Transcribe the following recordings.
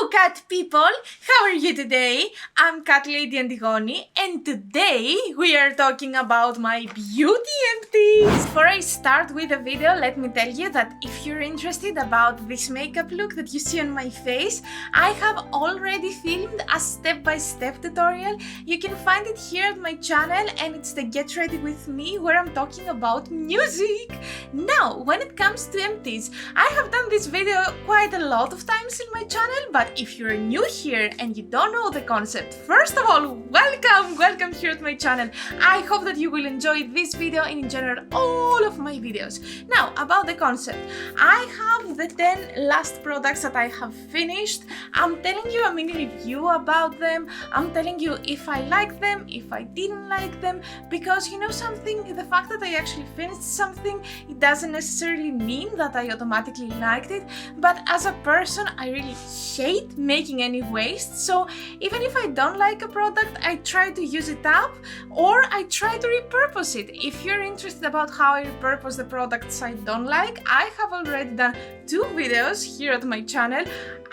Hello cat people! How are you today? I'm Catlady Antigoni and today we are talking about my beauty empties. Before I start with the video, let me tell you that if you're interested about this makeup look that you see on my face, I have already filmed a step-by-step tutorial. You can find it here at my channel and it's the Get Ready With Me where I'm talking about music. Now, when it comes to empties, I have done this video quite a lot of times in my channel, but if you're new here and you don't know the concept, first of all, welcome here at my channel. I hope that you will enjoy this video and in general all of my videos. Now, about the concept, I have the 10 last products that I have finished. I'm telling you a mini review about them. I'm telling you if I like them, if I didn't like them, because you know something, the fact that I actually finished something, it doesn't necessarily mean that I automatically liked it, but as a person, I really hate making any waste. So even if I don't like a product, I try to use it up or I try to repurpose it. If you're interested about how I repurpose the products I don't like, I have already done 2 videos here at my channel.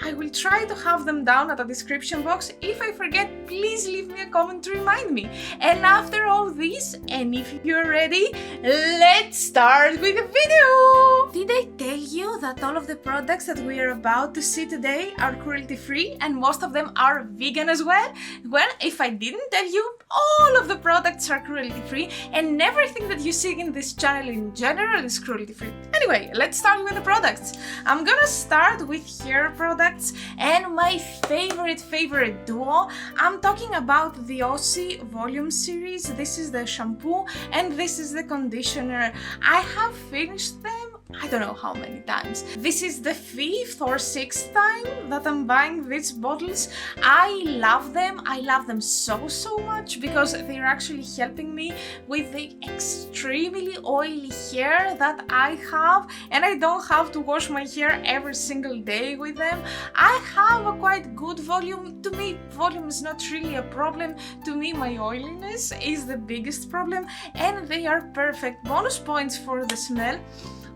I will try to have them down at the description box. If I forget, please leave me a comment to remind me. And after all this, and if you're ready, let's start with the video! Did I tell you that all of the products that we are about to see today are cruelty-free and most of them are vegan as well? Well, if I didn't tell you, all of the products are cruelty-free and everything that you see in this channel in general is cruelty-free. Anyway, let's start with the products. I'm gonna start with hair products and my favorite duo. I'm talking about the Aussie Volume series. This is the shampoo and this is the conditioner. I have finished them I don't know how many times. This is the 5th or 6th time that I'm buying these bottles. I love them. I love them so much because they're actually helping me with the extremely oily hair that I have, and I don't have to wash my hair every single day with them. I have a quite good volume. To me, volume is not really a problem. To me, my oiliness is the biggest problem, and they are perfect. Bonus points for the smell.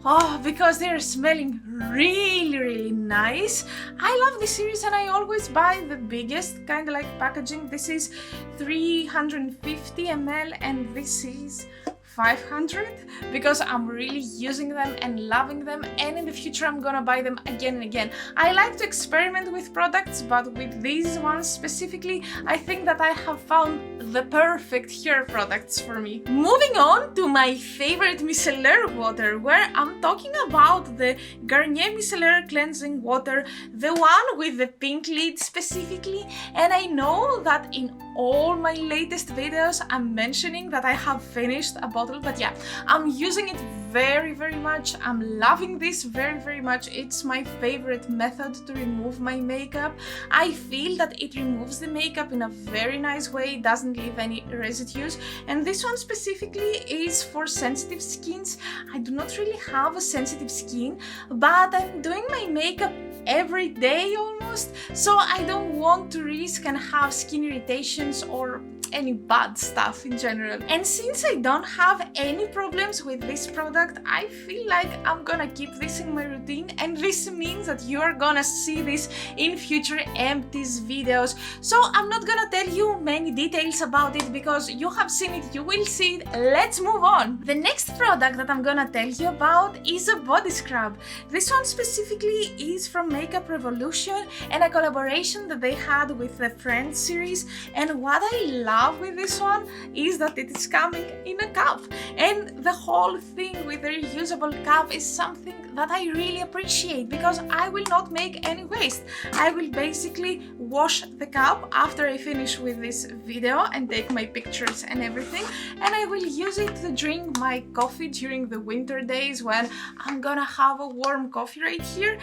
Oh, because they're smelling really nice. I love this series and I always buy the biggest, kind of like packaging. This is 350 ml and this is 500 because I'm really using them and loving them, and in the future I'm gonna buy them again and again. I like to experiment with products, but with these ones specifically, I think that I have found the perfect hair products for me. Moving on to my favorite micellar water, where I'm talking about the Garnier Micellar Cleansing Water, the one with the pink lid specifically, and I know that in all my latest videos I'm mentioning that I have finished a bottle, but yeah, I'm using it very much. I'm loving this very much. It's my favorite method to remove my makeup. I feel that it removes the makeup in a very nice way, doesn't leave any residues, and this one specifically is for sensitive skins. I do not really have a sensitive skin, but I'm doing my makeup every day almost, so I don't want to risk and have skin irritations or any bad stuff in general. And since I don't have any problems with this product, I feel like I'm gonna keep this in my routine, and this means that you are gonna see this in future empties videos. So I'm not gonna tell you many details about it because you have seen it, you will see it. Let's move on. The next product that I'm gonna tell you about is a body scrub. This one specifically is from Makeup Revolution and a collaboration that they had with the Friends series, and what I love with this one is that it is coming in a cup, and the whole thing with the reusable cup is something that I really appreciate because I will not make any waste. I will basically wash the cup after I finish with this video and take my pictures and everything, and I will use it to drink my coffee during the winter days when I'm gonna have a warm coffee right here.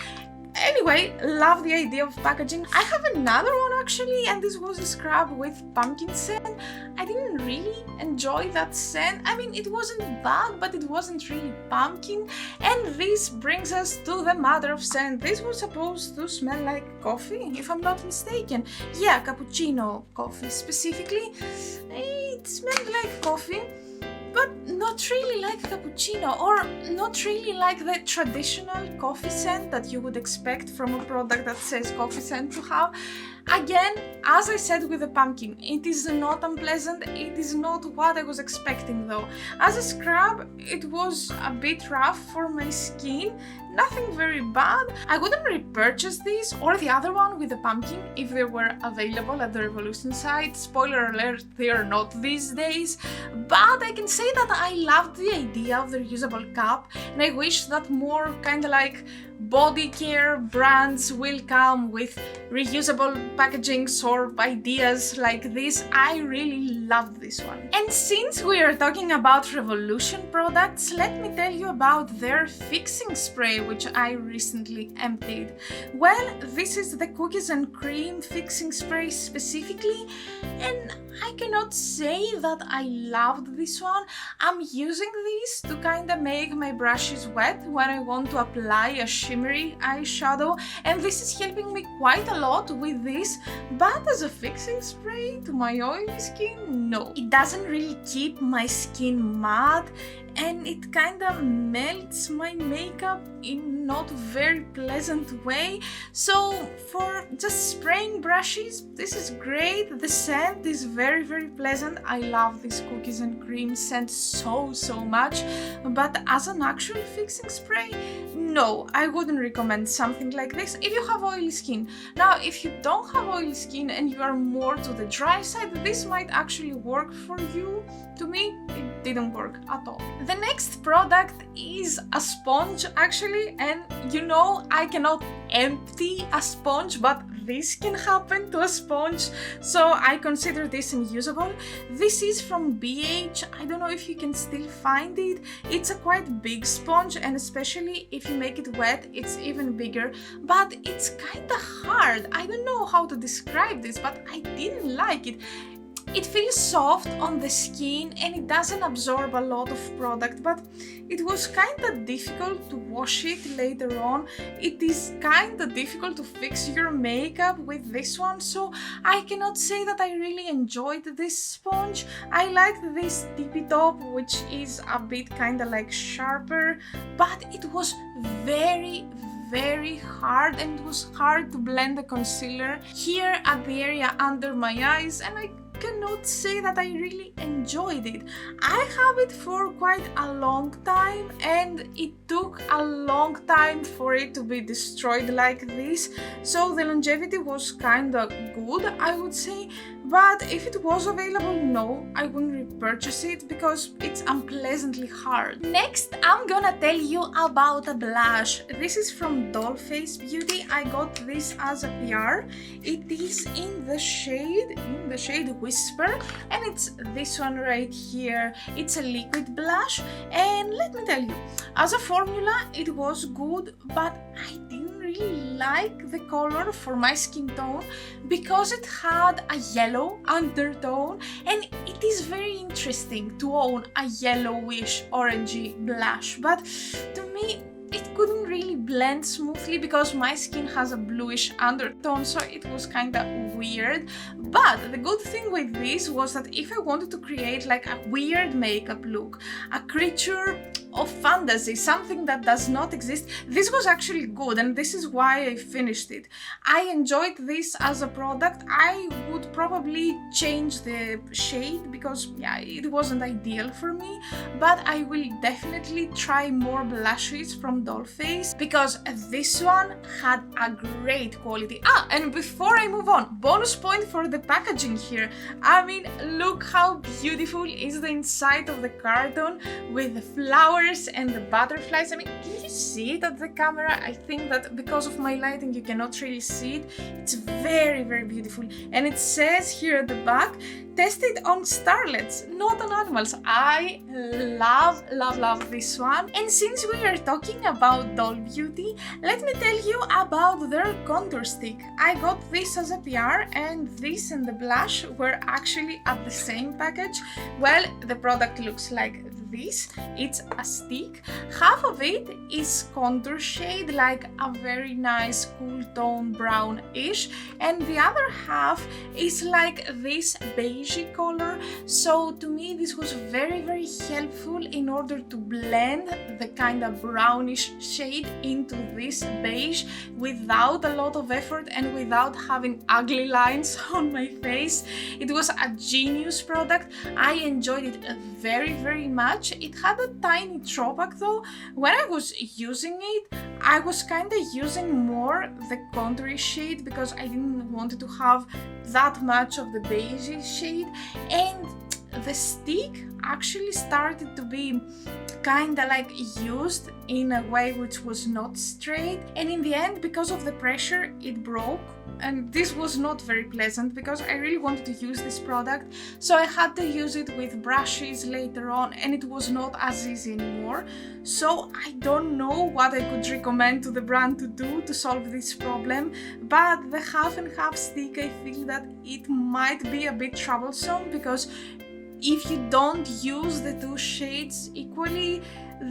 Anyway, love the idea of packaging. I have another one actually, and this was a scrub with pumpkin scent. I didn't really enjoy that scent. I mean, it wasn't bad, but it wasn't really pumpkin. And this brings us to the matter of scent. This was supposed to smell like coffee, if I'm not mistaken. Yeah, cappuccino coffee specifically. It smelled like coffee. but not really like cappuccino, or not really like the traditional coffee scent that you would expect from a product that says coffee scent to have. Again, as I said with the pumpkin, it is not unpleasant, it is not what I was expecting though. As a scrub, it was a bit rough for my skin, nothing very bad. I wouldn't repurchase this or the other one with the pumpkin if they were available at the Revolution site. Spoiler alert, they are not these days. But I can say that I loved the idea of the reusable cup, and I wish that more kind of like body care brands will come with reusable packagings or ideas like this. I really love this one. And since we are talking about Revolution products, let me tell you about their fixing spray, which I recently emptied. Well, this is the cookies and cream fixing spray specifically, and I cannot say that I loved this one. I'm using this to kind of make my brushes wet when I want to apply a shimmery eyeshadow, and this is helping me quite a lot with this, but as a fixing spray to my oily skin, no. It doesn't really keep my skin matte, and it kind of melts my makeup in not very pleasant way. So for just spraying brushes, this is great. The scent is very pleasant. I love this cookies and cream scent so much, but as an actual fixing spray, no, I wouldn't recommend something like this if you have oily skin. Now, if you don't have oily skin and you are more to the dry side, this might actually work for you. To me, it didn't work at all. The next product is a sponge actually, and you know I cannot empty a sponge, but this can happen to a sponge, so I consider this unusable. This is from BH. I don't know if you can still find it. It's a quite big sponge, and especially if you make it wet, it's even bigger, but it's kinda hard. I don't know how to describe this, but I didn't like it. It feels soft on the skin and it doesn't absorb a lot of product, but it was kinda difficult to wash it later on. It is kinda difficult to fix your makeup with this one, so I cannot say that I really enjoyed this sponge. I liked this tippy top, which is a bit kinda like sharper, but it was very hard, and it was hard to blend the concealer here at the area under my eyes, and I cannot say that I really enjoyed it. I have it for quite a long time, and it took a long time for it to be destroyed like this, so the longevity was kinda good, I would say. But if it was available, no, I wouldn't repurchase it because it's unpleasantly hard. Next, I'm gonna tell you about a blush. This is from Dollface Beauty. I got this as a PR. It is in the shade Whisper, and it's this one right here. It's a liquid blush, and let me tell you, as a formula, it was good, but I didn't really like the color for my skin tone because it had a yellow undertone, and it is very interesting to own a yellowish orangey blush, but to me it couldn't really blend smoothly because my skin has a bluish undertone, so it was kinda weird. But the good thing with this was that if I wanted to create like a weird makeup look, a creature of fantasy, something that does not exist, this was actually good, and this is why I finished it. I enjoyed this as a product. I would probably change the shade because yeah, it wasn't ideal for me, but I will definitely try more blushes from Dollface because this one had a great quality. And before I move on, bonus point for the packaging here. I mean, look how beautiful is the inside of the carton with the flowers and the butterflies. I mean, can you see it at the camera? I think that because of my lighting you cannot really see it. It's very beautiful, and it says here at the back, tested on starlets, not on animals. I love this one. And since we are talking about Doll Beauty, let me tell you about their contour stick. I got this as a PR, and this and the blush were actually at the same package. Well, the product looks like this. It's a stick. Half of it is contour shade, like a very nice cool tone brownish, and the other half is like this beigey color. So to me this was very helpful in order to blend the kind of brownish shade into this beige without a lot of effort and without having ugly lines on my face. It was a genius product. I enjoyed it very much. It had a tiny drawback though. When I was using it, I was kind of using more the contoury shade because I didn't want to have that much of the beige shade, and the stick actually started to be kinda like used in a way which was not straight, and in the end, because of the pressure, it broke, and this was not very pleasant because I really wanted to use this product, so I had to use it with brushes later on, and it was not as easy anymore. So I don't know what I could recommend to the brand to do to solve this problem, but the half and half stick, I feel that it might be a bit troublesome because if you don't use the two shades equally,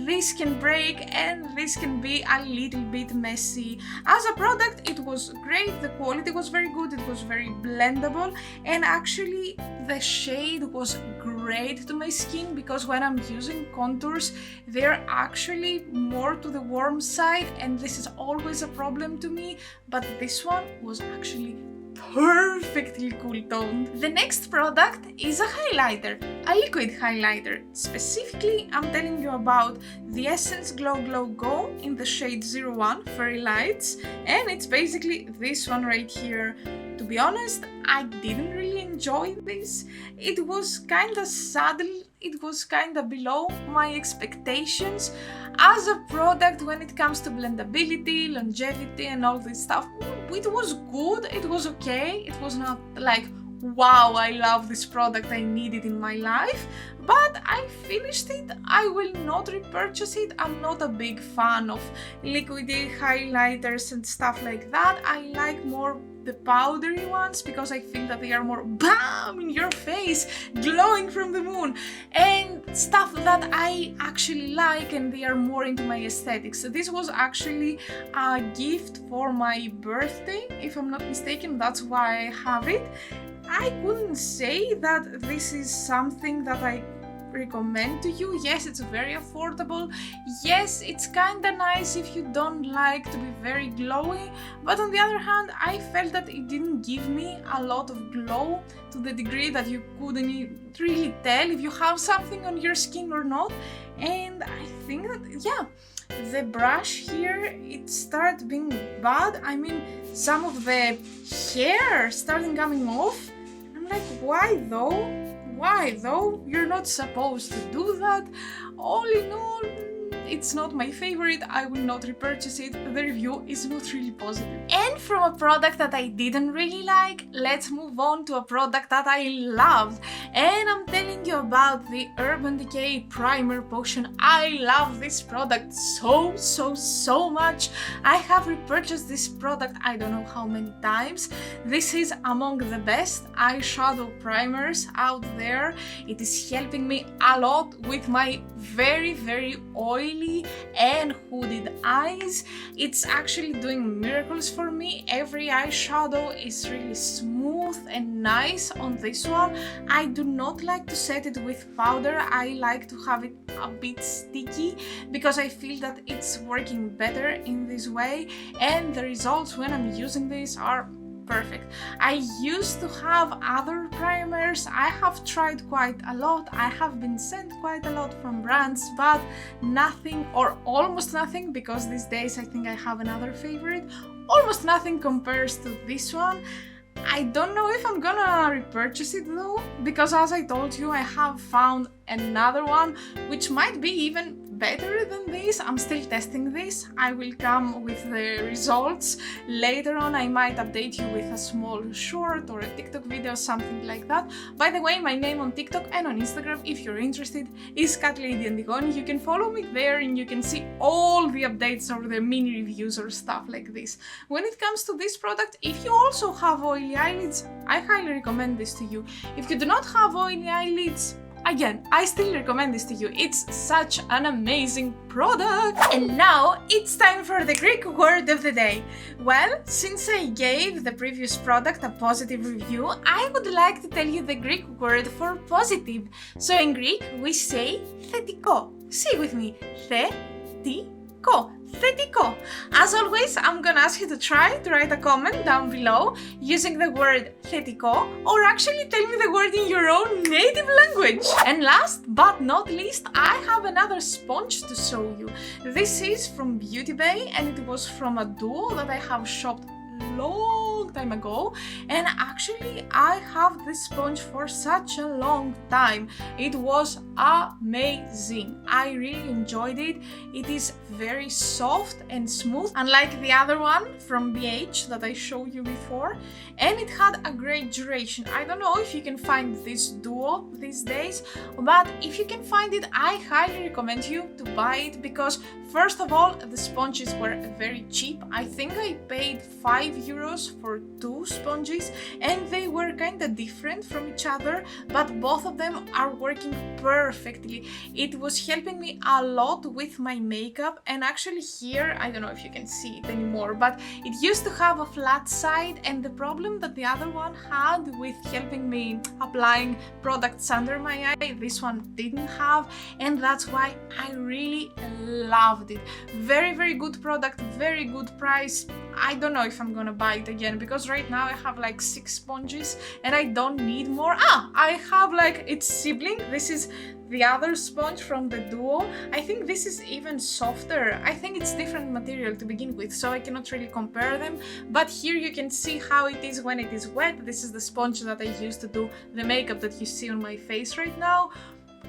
this can break and this can be a little bit messy. As a product, it was great, the quality was very good, it was very blendable, and actually the shade was great to my skin because when I'm using contours, they're actually more to the warm side, and this is always a problem to me, but this one was actually perfectly cool toned. The next product is a highlighter, a liquid highlighter. Specifically, I'm telling you about the Essence Glow Glow Go in the shade 01 Fairy Lights, and it's basically this one right here. To be honest, I didn't really enjoy this. It was kinda subtle, it was kinda below my expectations. As a product, when it comes to blendability, longevity and all this stuff, it was good, it was okay. It was not like, wow, I love this product, I need it in my life, but I finished it. I will not repurchase it. I'm not a big fan of liquidy highlighters and stuff like that. I like more the powdery ones because I feel that they are more BAM in your face, glowing from the moon, and stuff that I actually like, and they are more into my aesthetics. So this was actually a gift for my birthday, if I'm not mistaken, that's why I have it. I couldn't say that this is something that I recommend to you. Yes, it's very affordable. Yes, it's kinda nice if you don't like to be very glowy, but on the other hand, I felt that it didn't give me a lot of glow to the degree that you couldn't really tell if you have something on your skin or not. And I think that, yeah, the brush here, it started being bad. I mean, some of the hair started coming off. I'm like, why though? Why though? You're not supposed to do that. All in all, it's not my favorite. I will not repurchase it. The review is not really positive. And from a product that I didn't really like, let's move on to a product that I loved. And I'm telling you about the Urban Decay Primer Potion. I love this product so much. I have repurchased this product I don't know how many times. This is among the best eyeshadow primers out there. It is helping me a lot with my very oily and hooded eyes. It's actually doing miracles for me. Every eyeshadow is really smooth and nice on this one. I do not like to set it with powder. I like to have it a bit sticky because I feel that it's working better in this way, and the results when I'm using this are perfect. I used to have other primers. I have tried quite a lot. I have been sent quite a lot from brands, but nothing, or almost nothing, because these days I think I have another favorite. Almost nothing compares to this one. I don't know if I'm gonna repurchase it though, because as I told you, I have found another one which might be even better than this. I'm still testing this. I will come with the results later on. I might update you with a small short or a TikTok video, something like that. By the way, my name on TikTok and on Instagram, if you're interested, is Catlady Antigoni. You can follow me there and you can see all the updates or the mini reviews or stuff like this. When it comes to this product, if you also have oily eyelids, I highly recommend this to you. If you do not have oily eyelids, again, I still recommend this to you. It's such an amazing product. And now it's time for the Greek word of the day. Well, since I gave the previous product a positive review, I would like to tell you the Greek word for positive. So in Greek, we say θετικό. Say with me, θετικό. Θετικό. As always, I'm gonna ask you to try to write a comment down below using the word θετικό, or actually tell me the word in your own native language. And last but not least, I have another sponge to show you. This is from Beauty Bay and it was from a duo that I have shopped long time ago, and actually I have this sponge for such a long time. It was amazing. I really enjoyed it. It is very soft and smooth, unlike the other one from BH that I showed you before, and it had a great duration. I don't know if you can find this duo these days, but if you can find it, I highly recommend you to buy it because first of all, the sponges were very cheap. I think I paid €5 for 2 sponges and they were kind of different from each other, but both of them are working perfectly. It was helping me a lot with my makeup, and actually here, I don't know if you can see it anymore, but it used to have a flat side, and the problem that the other one had with helping me applying products under my eye, this one didn't have, and that's why I really loved it. Very, very good product, very good price. I don't know if I'm gonna buy it again because right now I have like 6 sponges and I don't need more. I have like its sibling. This is the other sponge from the duo. I think this is even softer. I think it's different material to begin with, so I cannot really compare them. But here you can see how it is when it is wet. This is the sponge that I use to do the makeup that you see on my face right now.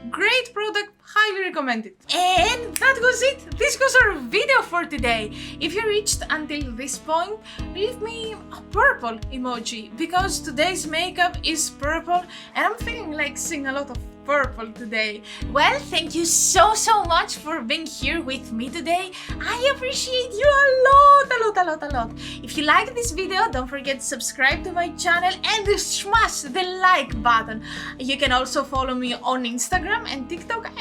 Great product, highly recommended. And that was it. This was our video for today. If you reached until this point, leave me a purple emoji because today's makeup is purple and I'm feeling like seeing a lot of purple today. Well, thank you so much for being here with me today. I appreciate you a lot. If you like this video, don't forget to subscribe to my channel and smash the like button. You can also follow me on Instagram and TikTok.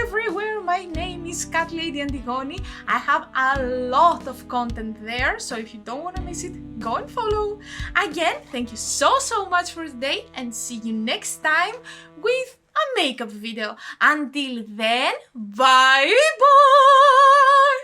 Everywhere my name is Catlady Antigoni. I have a lot of content there, so if you don't want to miss it, go and follow. Again, thank you so much for today and see you next time with a makeup video. Until then, bye bye!